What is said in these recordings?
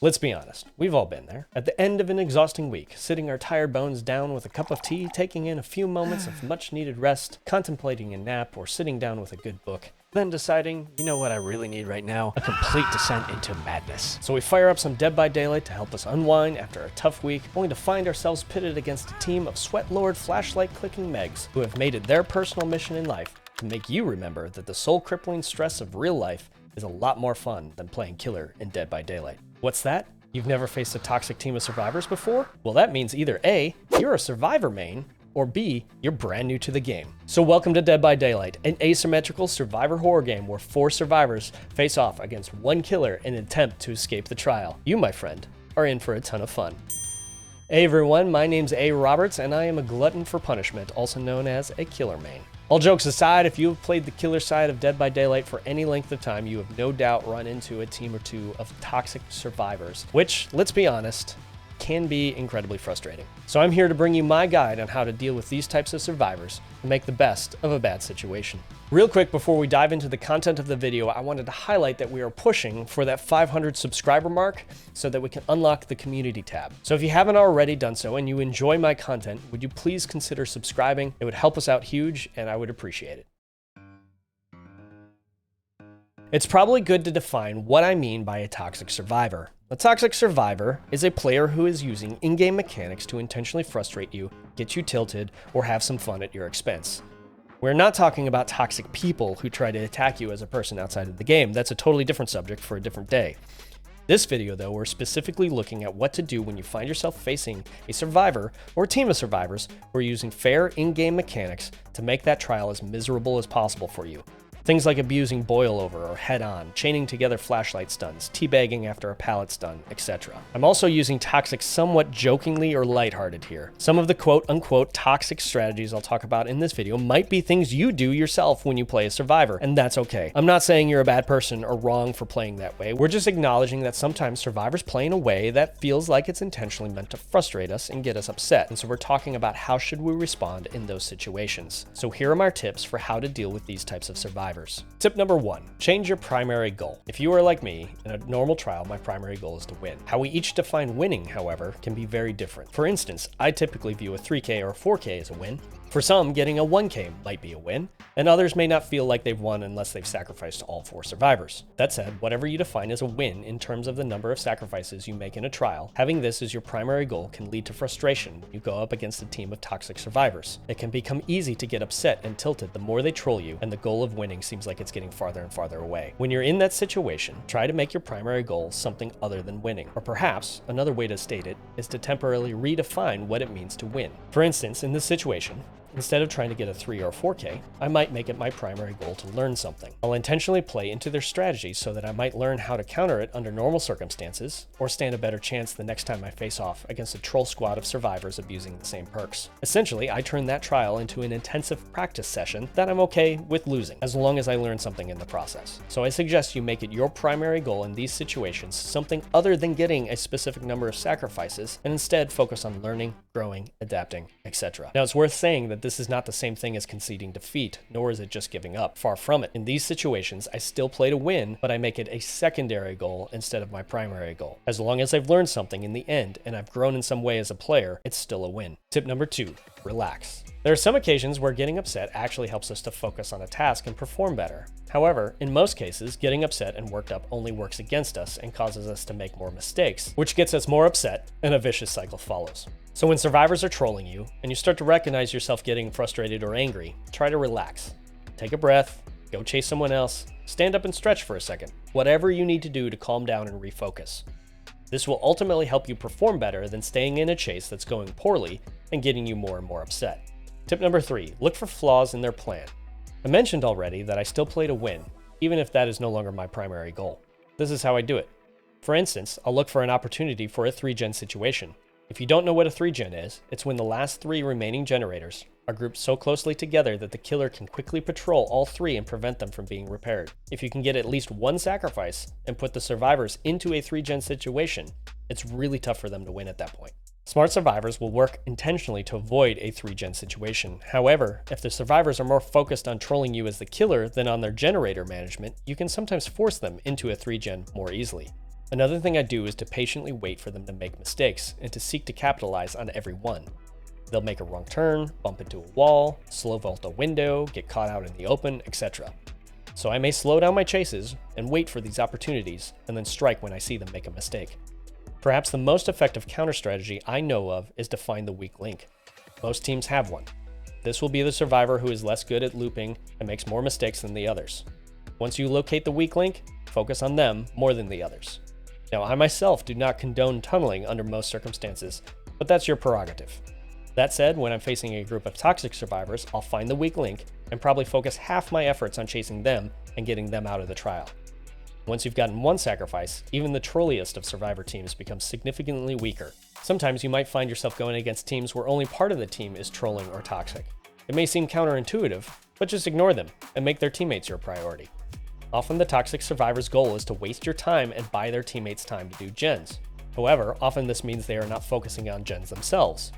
Let's be honest, we've all been there. At the end of an exhausting week, sitting our tired bones down with a cup of tea, taking in a few moments of much needed rest, contemplating a nap, or sitting down with a good book, then deciding, you know what I really need right now? A complete descent into madness. So we fire up some Dead by Daylight to help us unwind after a tough week, only to find ourselves pitted against a team of sweat-lord flashlight-clicking Megs who have made it their personal mission in life to make you remember that the soul-crippling stress of real life is a lot more fun than playing killer in Dead by Daylight. What's that? You've never faced a toxic team of survivors before? Well, that means either A, you're a survivor main, or B, you're brand new to the game. So welcome to Dead by Daylight, an asymmetrical survivor horror game where 4 survivors face off against 1 killer in an attempt to escape the trial. You, my friend, are in for a ton of fun. Hey everyone, my name's A. Roberts, and I am a glutton for punishment, also known as a killer main. All jokes aside, if you have played the killer side of Dead by Daylight for any length of time, you have no doubt run into a team or two of toxic survivors, which, let's be honest, can be incredibly frustrating. So I'm here to bring you my guide on how to deal with these types of survivors and make the best of a bad situation. Real quick, before we dive into the content of the video, I wanted to highlight that we are pushing for that 500 subscriber mark so that we can unlock the community tab. So if you haven't already done so and you enjoy my content, would you please consider subscribing? It would help us out huge and I would appreciate it. It's probably good to define what I mean by a toxic survivor. A toxic survivor is a player who is using in-game mechanics to intentionally frustrate you, get you tilted, or have some fun at your expense. We're not talking about toxic people who try to attack you as a person outside of the game. That's a totally different subject for a different day. This video, though, we're specifically looking at what to do when you find yourself facing a survivor or a team of survivors who are using fair in-game mechanics to make that trial as miserable as possible for you. Things like abusing boil over or head on, chaining together flashlight stuns, teabagging after a pallet stun, etc. I'm also using toxic somewhat jokingly or lighthearted here. Some of the quote-unquote toxic strategies I'll talk about in this video might be things you do yourself when you play a survivor, and that's okay. I'm not saying you're a bad person or wrong for playing that way. We're just acknowledging that sometimes survivors play in a way that feels like it's intentionally meant to frustrate us and get us upset, and so we're talking about how should we respond in those situations. So here are my tips for how to deal with these types of survivors. Tip number 1, change your primary goal. If you are like me, in a normal trial, my primary goal is to win. How we each define winning, however, can be very different. For instance, I typically view a 3K or a 4K as a win. For some, getting a 1K might be a win, and others may not feel like they've won unless they've sacrificed all 4 survivors. That said, whatever you define as a win in terms of the number of sacrifices you make in a trial, having this as your primary goal can lead to frustration when you go up against a team of toxic survivors. It can become easy to get upset and tilted the more they troll you, and the goal of winning seems like it's getting farther and farther away. When you're in that situation, try to make your primary goal something other than winning. Or perhaps, another way to state it is to temporarily redefine what it means to win. For instance, in this situation, instead of trying to get a 3 or 4K, I might make it my primary goal to learn something. I'll intentionally play into their strategies so that I might learn how to counter it under normal circumstances, or stand a better chance the next time I face off against a troll squad of survivors abusing the same perks. Essentially, I turn that trial into an intensive practice session that I'm okay with losing, as long as I learn something in the process. So I suggest you make it your primary goal in these situations something other than getting a specific number of sacrifices, and instead focus on learning, growing, adapting, etc. Now it's worth saying that this is not the same thing as conceding defeat, nor is it just giving up. Far from it. In these situations, I still play to win, but I make it a secondary goal instead of my primary goal. As long as I've learned something in the end and I've grown in some way as a player, it's still a win. Tip number 2, relax. There are some occasions where getting upset actually helps us to focus on a task and perform better. However, in most cases, getting upset and worked up only works against us and causes us to make more mistakes, which gets us more upset, and a vicious cycle follows. So when survivors are trolling you, and you start to recognize yourself getting frustrated or angry, try to relax. Take a breath, go chase someone else, stand up and stretch for a second. Whatever you need to do to calm down and refocus. This will ultimately help you perform better than staying in a chase that's going poorly and getting you more and more upset. Tip number 3, look for flaws in their plan. I mentioned already that I still play to win, even if that is no longer my primary goal. This is how I do it. For instance, I'll look for an opportunity for a 3-gen situation. If you don't know what a 3-gen is, it's when the last 3 remaining generators are grouped so closely together that the killer can quickly patrol all 3 and prevent them from being repaired. If you can get at least 1 sacrifice and put the survivors into a 3-gen situation, it's really tough for them to win at that point. Smart survivors will work intentionally to avoid a 3-gen situation. However, if the survivors are more focused on trolling you as the killer than on their generator management, you can sometimes force them into a 3-gen more easily. Another thing I do is to patiently wait for them to make mistakes and to seek to capitalize on every one. They'll make a wrong turn, bump into a wall, slow vault a window, get caught out in the open, etc. So I may slow down my chases and wait for these opportunities and then strike when I see them make a mistake. Perhaps the most effective counter strategy I know of is to find the weak link. Most teams have one. This will be the survivor who is less good at looping and makes more mistakes than the others. Once you locate the weak link, focus on them more than the others. Now, I myself do not condone tunneling under most circumstances, but that's your prerogative. That said, when I'm facing a group of toxic survivors, I'll find the weak link and probably focus half my efforts on chasing them and getting them out of the trial. Once you've gotten one sacrifice, even the trolliest of survivor teams becomes significantly weaker. Sometimes you might find yourself going against teams where only part of the team is trolling or toxic. It may seem counterintuitive, but just ignore them and make their teammates your priority. Often the toxic survivor's goal is to waste your time and buy their teammates time to do gens. However, often this means they are not focusing on gens themselves.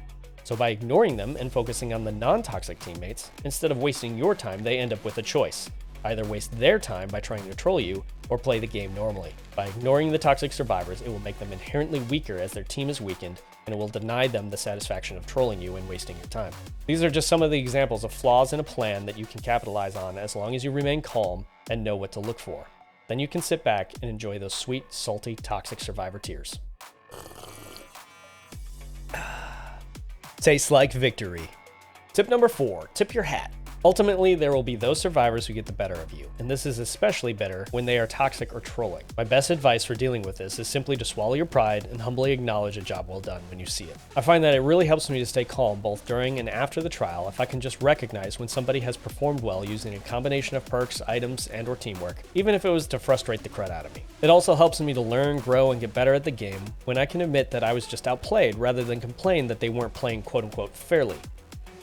So by ignoring them and focusing on the non-toxic teammates, instead of wasting your time, they end up with a choice. Either waste their time by trying to troll you, or play the game normally. By ignoring the toxic survivors, it will make them inherently weaker as their team is weakened, and it will deny them the satisfaction of trolling you and wasting your time. These are just some of the examples of flaws in a plan that you can capitalize on as long as you remain calm and know what to look for. Then you can sit back and enjoy those sweet, salty, toxic survivor tears. Tastes like victory. Tip number 4, tip your hat. Ultimately, there will be those survivors who get the better of you, and this is especially better when they are toxic or trolling. My best advice for dealing with this is simply to swallow your pride and humbly acknowledge a job well done when you see it. I find that it really helps me to stay calm both during and after the trial if I can just recognize when somebody has performed well using a combination of perks, items, and or teamwork, even if it was to frustrate the crud out of me. It also helps me to learn, grow, and get better at the game when I can admit that I was just outplayed rather than complain that they weren't playing quote-unquote fairly.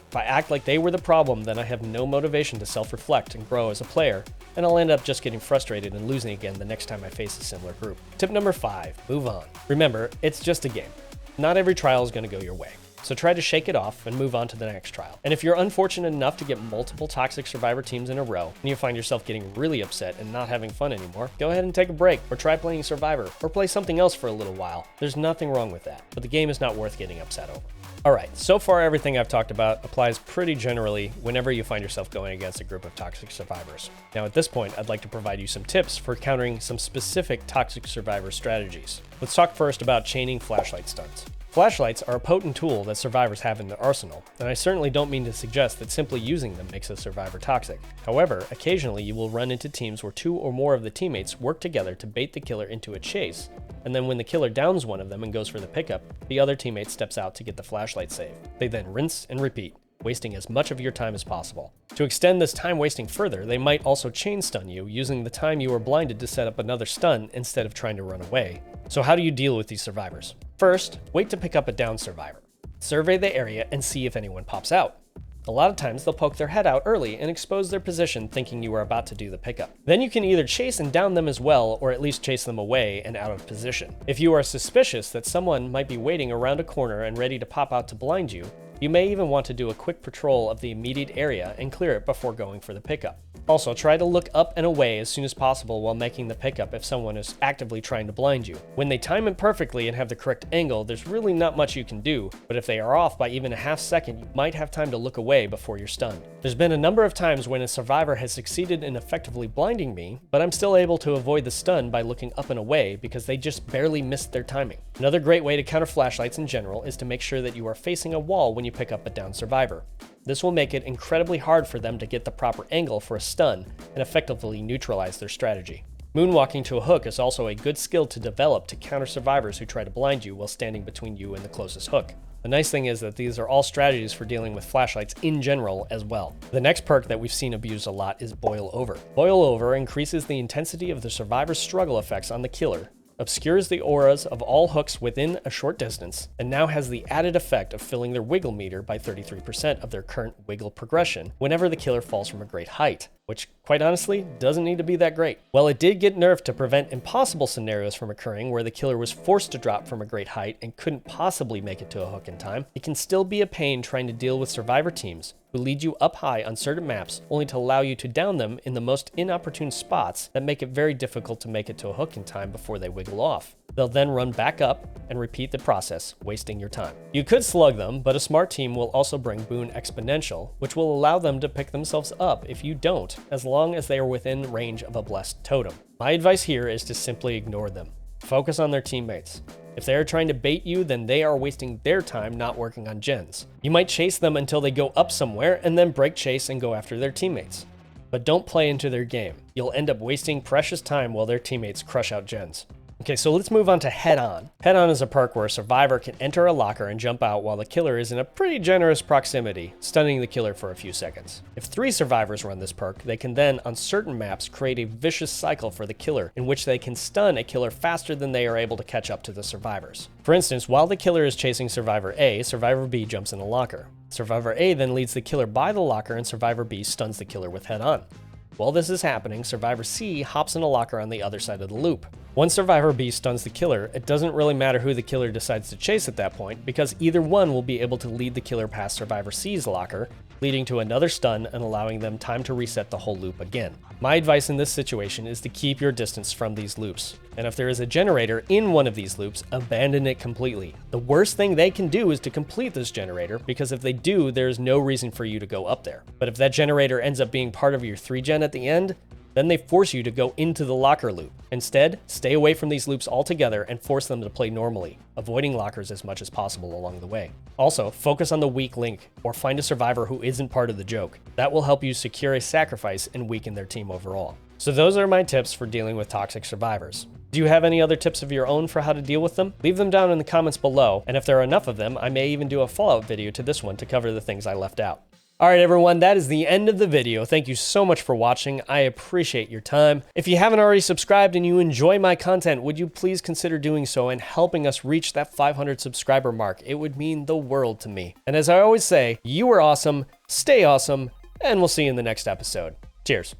If I act like they were the problem, then I have no motivation to self-reflect and grow as a player, and I'll end up just getting frustrated and losing again the next time I face a similar group. Tip number 5, move on. Remember, it's just a game. Not every trial is going to go your way, so try to shake it off and move on to the next trial. And if you're unfortunate enough to get multiple toxic survivor teams in a row, and you find yourself getting really upset and not having fun anymore, go ahead and take a break, or try playing Survivor, or play something else for a little while. There's nothing wrong with that, but the game is not worth getting upset over. Alright, so far everything I've talked about applies pretty generally whenever you find yourself going against a group of toxic survivors. Now at this point, I'd like to provide you some tips for countering some specific toxic survivor strategies. Let's talk first about chaining flashlight stunts. Flashlights are a potent tool that survivors have in their arsenal, and I certainly don't mean to suggest that simply using them makes a survivor toxic. However, occasionally you will run into teams where 2 or more of the teammates work together to bait the killer into a chase, and then when the killer downs one of them and goes for the pickup, the other teammate steps out to get the flashlight save. They then rinse and repeat, wasting as much of your time as possible. To extend this time wasting further, they might also chain stun you, using the time you are blinded to set up another stun instead of trying to run away. So how do you deal with these survivors? First, wait to pick up a down survivor. Survey the area and see if anyone pops out. A lot of times they'll poke their head out early and expose their position thinking you are about to do the pickup. Then you can either chase and down them as well, or at least chase them away and out of position. If you are suspicious that someone might be waiting around a corner and ready to pop out to blind you, you may even want to do a quick patrol of the immediate area and clear it before going for the pickup. Also, try to look up and away as soon as possible while making the pickup if someone is actively trying to blind you. When they time it perfectly and have the correct angle, there's really not much you can do, but if they are off by even a half second, you might have time to look away before you're stunned. There's been a number of times when a survivor has succeeded in effectively blinding me, but I'm still able to avoid the stun by looking up and away because they just barely missed their timing. Another great way to counter flashlights in general is to make sure that you are facing a wall when you pick up a down survivor. This will make it incredibly hard for them to get the proper angle for a stun and effectively neutralize their strategy. Moonwalking to a hook is also a good skill to develop to counter survivors who try to blind you while standing between you and the closest hook. The nice thing is that these are all strategies for dealing with flashlights in general as well. The next perk that we've seen abused a lot is Boil Over. Boil Over increases the intensity of the survivor's struggle effects on the killer, obscures the auras of all hooks within a short distance, and now has the added effect of filling their wiggle meter by 33% of their current wiggle progression whenever the killer falls from a great height. which quite honestly doesn't need to be that great. While it did get nerfed to prevent impossible scenarios from occurring where the killer was forced to drop from a great height and couldn't possibly make it to a hook in time, it can still be a pain trying to deal with survivor teams who lead you up high on certain maps only to allow you to down them in the most inopportune spots that make it very difficult to make it to a hook in time before they wiggle off. They'll then run back up and repeat the process, wasting your time. You could slug them, but a smart team will also bring Boon Exponential, which will allow them to pick themselves up if you don't, as long as they are within range of a blessed totem. My advice here is to simply ignore them. Focus on their teammates. If they are trying to bait you, then they are wasting their time not working on gens. You might chase them until they go up somewhere and then break chase and go after their teammates. But don't play into their game. You'll end up wasting precious time while their teammates crush out gens. Okay, so let's move on to Head On. Head On is a perk where a survivor can enter a locker and jump out while the killer is in a pretty generous proximity, stunning the killer for a few seconds. If 3 survivors run this perk, they can then, on certain maps, create a vicious cycle for the killer, in which they can stun a killer faster than they are able to catch up to the survivors. For instance, while the killer is chasing Survivor A, Survivor B jumps in a locker. Survivor A then leads the killer by the locker and Survivor B stuns the killer with Head On. While this is happening, Survivor C hops in a locker on the other side of the loop. Once Survivor B stuns the killer, it doesn't really matter who the killer decides to chase at that point, because either one will be able to lead the killer past Survivor C's locker, leading to another stun and allowing them time to reset the whole loop again. My advice in this situation is to keep your distance from these loops, and if there is a generator in one of these loops, abandon it completely. The worst thing they can do is to complete this generator, because if they do, there is no reason for you to go up there. But if that generator ends up being part of your 3-gen at the end, then they force you to go into the locker loop. Instead, stay away from these loops altogether and force them to play normally, avoiding lockers as much as possible along the way. Also, focus on the weak link, or find a survivor who isn't part of the joke. That will help you secure a sacrifice and weaken their team overall. So those are my tips for dealing with toxic survivors. Do you have any other tips of your own for how to deal with them? Leave them down in the comments below, and if there are enough of them, I may even do a follow-up video to this one to cover the things I left out. Alright everyone, that is the end of the video. Thank you so much for watching. I appreciate your time. If you haven't already subscribed and you enjoy my content, would you please consider doing so and helping us reach that 500 subscriber mark? It would mean the world to me. And as I always say, you are awesome, stay awesome, and we'll see you in the next episode. Cheers.